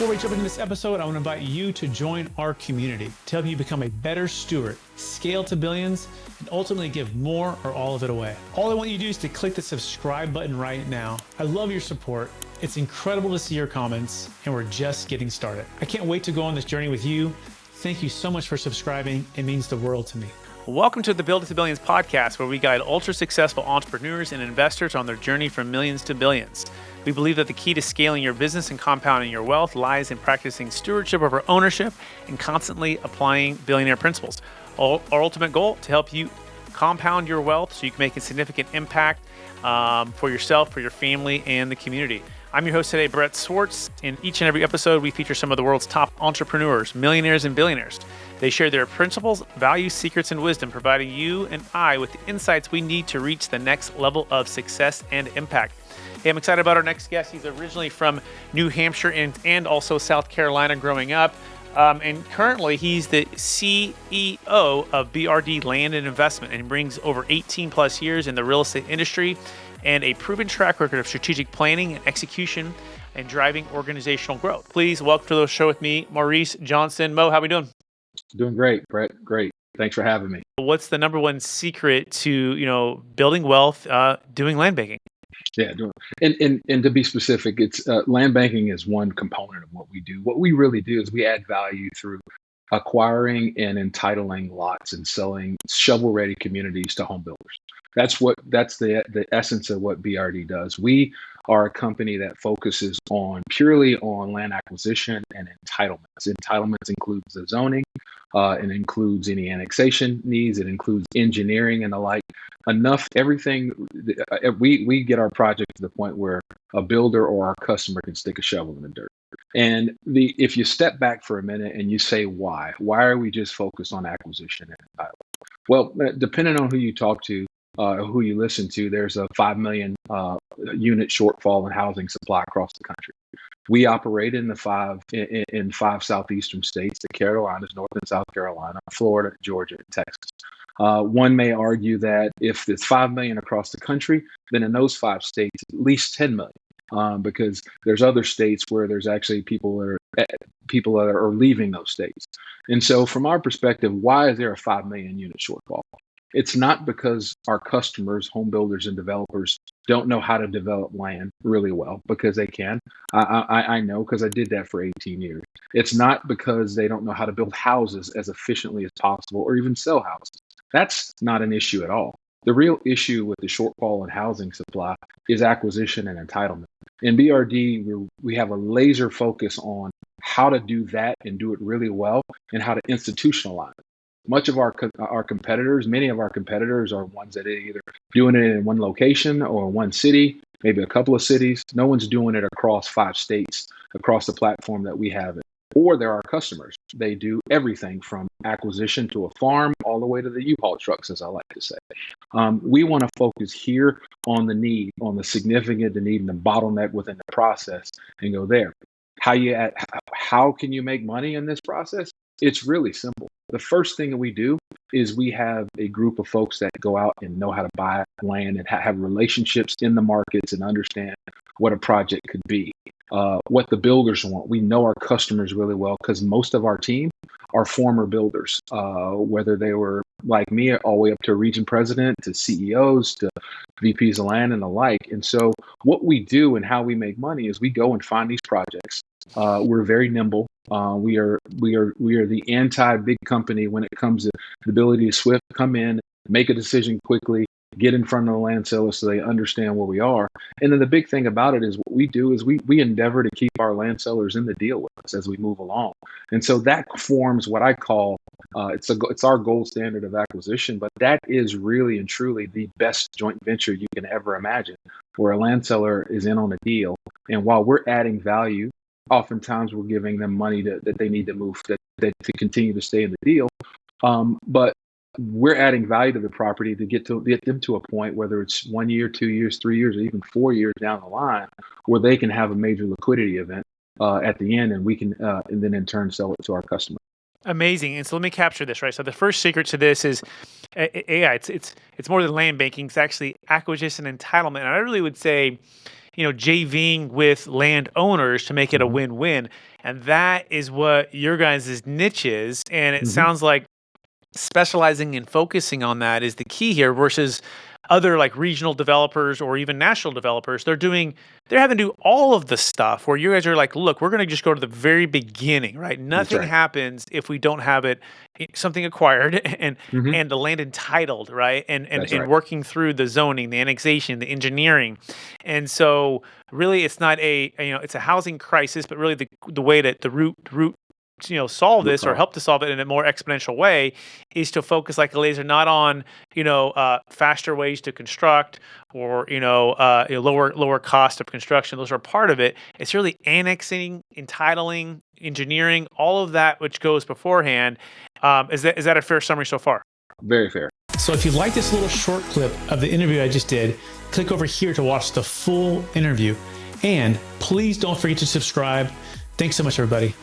Before we jump into this episode, I want to invite you to join our community to help you become a better steward, scale to billions, and ultimately give more or all of it away. All I want you to do is to click the subscribe button right now. I love your support. It's incredible to see your comments, and we're just getting started. I can't wait to go on this journey with you. Thank you so much for subscribing. It means the world to me. Welcome to the Build It to Billions podcast, where we guide ultra-successful entrepreneurs and investors on their journey from millions to billions. We believe that the key to scaling your business and compounding your wealth lies in practicing stewardship over ownership and constantly applying billionaire principles. Our ultimate goal, to help you compound your wealth so you can make a significant impact for yourself, for your family, and the community. I'm your host today, Brett Swartz. In each and every episode, we feature some of the world's top entrepreneurs, millionaires, and billionaires. They share their principles, values, secrets, and wisdom, providing you and I with the insights we need to reach the next level of success and impact. Hey, I'm excited about our next guest. He's originally from New Hampshire and also South Carolina growing up. And currently, he's the CEO of BRD Land and Investment, and he brings over 18 plus years in the real estate industry and a proven track record of strategic planning and execution and driving organizational growth. Please welcome to the show with me, Maurice Johnson. Mo, how we doing? Doing great, Brett. Great. Thanks for having me. What's the number one secret to, building wealth, doing land banking? Yeah, and to be specific, it's land banking is one component of what we do. What we really do is we add value through acquiring and entitling lots and selling shovel-ready communities to home builders. That's the essence of what BRD does. We are a company that focuses purely on land acquisition and entitlements. Entitlements includes the zoning, it includes any annexation needs, it includes engineering and the like. Everything. We get our project to the point where a builder or our customer can stick a shovel in the dirt. And if you step back for a minute and you say why are we just focused on acquisition and entitlement? Well, depending on who you talk to, who you listen to, there's a 5 million unit shortfall in housing supply across the country. We operate in five southeastern states: the Carolinas, North and South Carolina, Florida, Georgia, and Texas. One may argue that if it's 5 million across the country, then in those 5 states, at least 10 million, because there's other states where there's actually people that are leaving those states. And so from our perspective, why is there a 5 million unit shortfall? It's not because our customers, home builders and developers, don't know how to develop land really well, because they can. I know, because I did that for 18 years. It's not because they don't know how to build houses as efficiently as possible or even sell houses. That's not an issue at all. The real issue with the shortfall in housing supply is acquisition and entitlement. In BRD, we have a laser focus on how to do that and do it really well, and how to institutionalize it. Many of our competitors are ones that are either doing it in one location or one city, maybe a couple of cities. No one's doing it across 5 states, across the platform that we have it. Or they're our customers. They do everything from acquisition to a farm all the way to the U-Haul trucks, as I like to say. We want to focus here on the need, on the significant need and the bottleneck within the process, and go there. How can you make money in this process? It's really simple. The first thing that we do is we have a group of folks that go out and know how to buy land and have relationships in the markets and understand what a project could be, what the builders want. We know our customers really well, because most of our team are former builders, whether they were like me, all the way up to region president, to CEOs, to VPs of land and the like. And so what we do and how we make money is we go and find these projects. We're very nimble. We are the anti-big company when it comes to the ability to swift come in, make a decision quickly, get in front of the land sellers so they understand where we are. And then the big thing about it is what we do is we endeavor to keep our land sellers in the deal with us as we move along. And so that forms what I call it's our gold standard of acquisition, but that is really and truly the best joint venture you can ever imagine, where a land seller is in on a deal, and while we're adding value, oftentimes we're giving them money that they need to move to continue to stay in the deal. But we're adding value to the property to get them to a point, whether it's 1 year, 2 years, 3 years, or even 4 years down the line, where they can have a major liquidity event at the end, and we can and then in turn sell it to our customer. Amazing. And so let me capture this, right? So the first secret to this is AI. It's more than land banking. It's actually acquisition and entitlement. And I really would say, JVing with landowners to make it a win-win. And that is what your guys' niche is. And it Mhm. sounds like specializing and focusing on that is the key here versus other like regional developers or even national developers. They're having to do all of the stuff where you guys are like, look, we're going to just go to the very beginning, right? That's Nothing right. happens if we don't have something acquired Mhm. and the land entitled, right? That's And right. working through the zoning, the annexation, the engineering. And so really it's not it's a housing crisis, but really the way that the root solve Root this or cause. help to solve it in a more exponential way is to focus like a laser not on faster ways to construct or lower cost of construction. Those are part of it. It's really annexing, entitling, engineering, all of that which goes beforehand. Is that a fair summary so far? Very fair. So if you like this little short clip of the interview I just did, click over here to watch the full interview. And please don't forget to subscribe. Thanks so much, everybody.